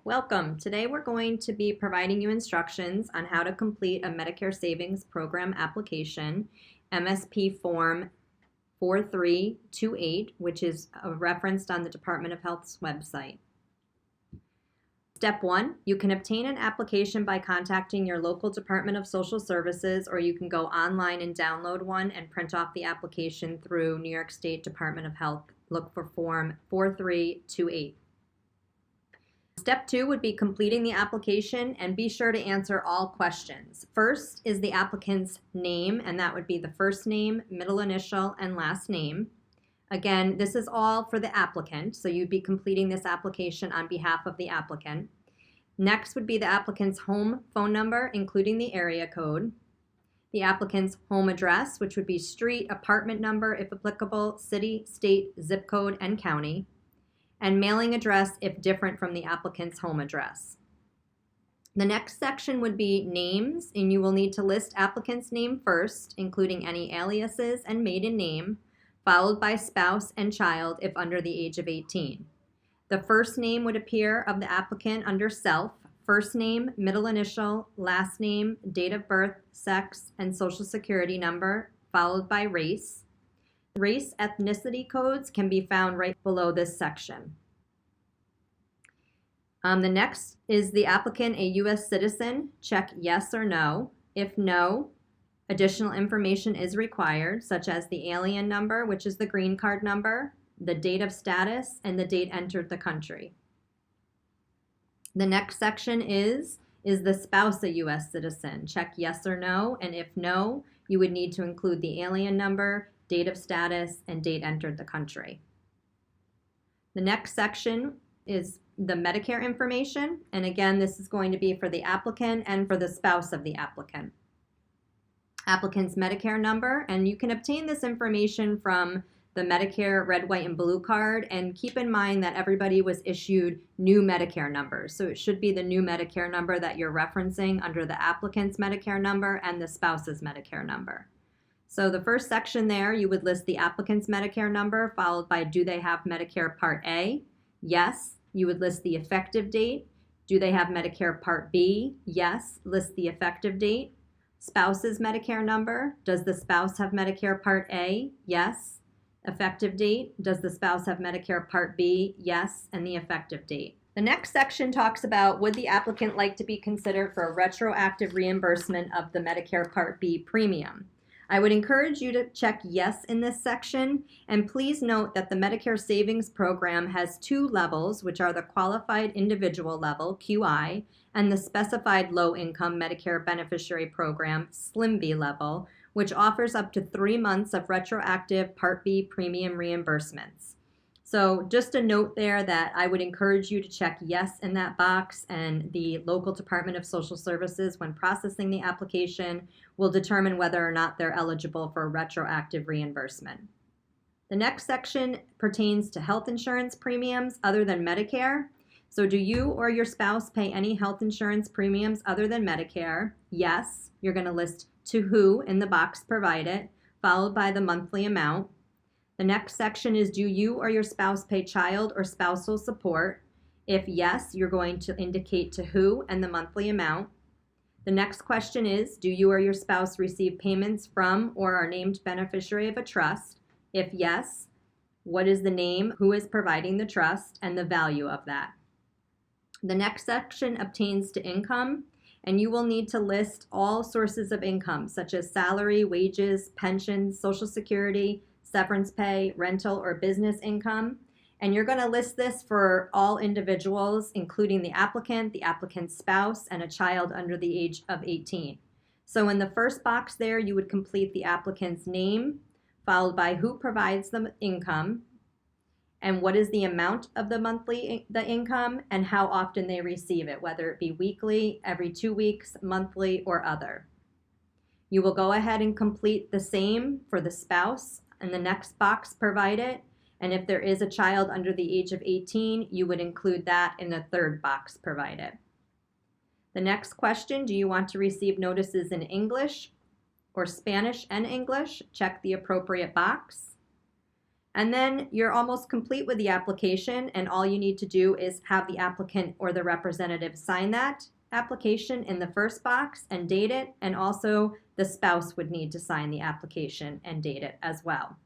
Welcome. Today we're going to be providing you instructions on how to complete a Medicare Savings Program application, MSP Form 4328, which is referenced on the Department of Health's website. Step 1, you can obtain an application by contacting your local Department of Social Services, or you can go online and download one and print off the application through New York State Department of Health. Look for Form 4328. Step 2 would be completing the application, and be sure to answer all questions. First is the applicant's name, and that would be the first name, middle initial, and last name. Again, this is all for the applicant, so you'd be completing this application on behalf of the applicant. Next would be the applicant's home phone number, including the area code. The applicant's home address, which would be street, apartment number, if applicable, city, state, zip code, and county. And mailing address if different from the applicant's home address. The next section would be names, and you will need to list applicant's name first, including any aliases and maiden name, followed by spouse and child if under the age of 18. The first name would appear of the applicant under self, first name, middle initial, last name, date of birth, sex, and social security number, followed by race. Race ethnicity codes can be found right below this section. The next is the applicant a U.S. citizen? Check yes or no. If no, additional information is required, such as the alien number, which is the green card number, the date of status, and the date entered the country. The next section is the spouse a U.S. citizen? Check yes or no, and if no, you would need to include the alien number, date of status, and date entered the country. The next section is the Medicare information, and again, this is going to be for the applicant and for the spouse of the applicant. Applicant's Medicare number, and you can obtain this information from the Medicare red, white, and blue card, and keep in mind that everybody was issued new Medicare numbers, so it should be the new Medicare number that you're referencing under the applicant's Medicare number and the spouse's Medicare number. So the first section there, you would list the applicant's Medicare number, followed by do they have Medicare Part A? Yes. You would list the effective date. Do they have Medicare Part B? Yes. List the effective date. Spouse's Medicare number. Does the spouse have Medicare Part A? Yes. Effective date. Does the spouse have Medicare Part B? Yes. And the effective date. The next section talks about would the applicant like to be considered for a retroactive reimbursement of the Medicare Part B premium. I would encourage you to check yes in this section, and please note that the Medicare Savings Program has two levels, which are the Qualified Individual Level, QI, and the Specified Low Income Medicare Beneficiary Program, SLIM-B level, which offers up to 3 months of retroactive Part B premium reimbursements. So just a note there that I would encourage you to check yes in that box, and the local Department of Social Services, when processing the application, will determine whether or not they're eligible for retroactive reimbursement. The next section pertains to health insurance premiums other than Medicare. So do you or your spouse pay any health insurance premiums other than Medicare? Yes. You're going to list to who in the box provided, followed by the monthly amount. The next section is do you or your spouse pay child or spousal support? If yes, you're going to indicate to who and the monthly amount. The next question is do you or your spouse receive payments from or are named beneficiary of a trust? If yes, what is the name, who is providing the trust, and the value of that? The next section obtains to income, and you will need to list all sources of income such as salary, wages, pensions, Social Security, severance pay, rental, or business income. And you're going to list this for all individuals, including the applicant's spouse, and a child under the age of 18. So in the first box there, you would complete the applicant's name, followed by who provides the income, and what is the amount of the income, and how often they receive it, whether it be weekly, every 2 weeks, monthly, or other. You will go ahead and complete the same for the spouse in the next box provided, and if there is a child under the age of 18, you would include that in the third box provided. The next question, do you want to receive notices in English or Spanish and English? Check the appropriate box. And then you're almost complete with the application, and all you need to do is have the applicant or the representative sign that application in the first box and date it, and also the spouse would need to sign the application and date it as well.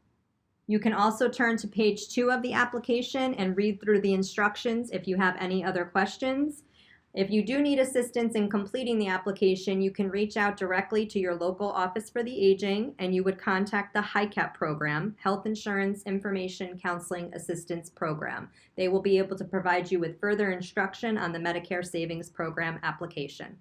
You can also turn to page 2 of the application and read through the instructions if you have any other questions. If you do need assistance in completing the application, you can reach out directly to your local Office for the Aging, and you would contact the HICAP program, Health Insurance Information Counseling Assistance Program. They will be able to provide you with further instruction on the Medicare Savings Program application.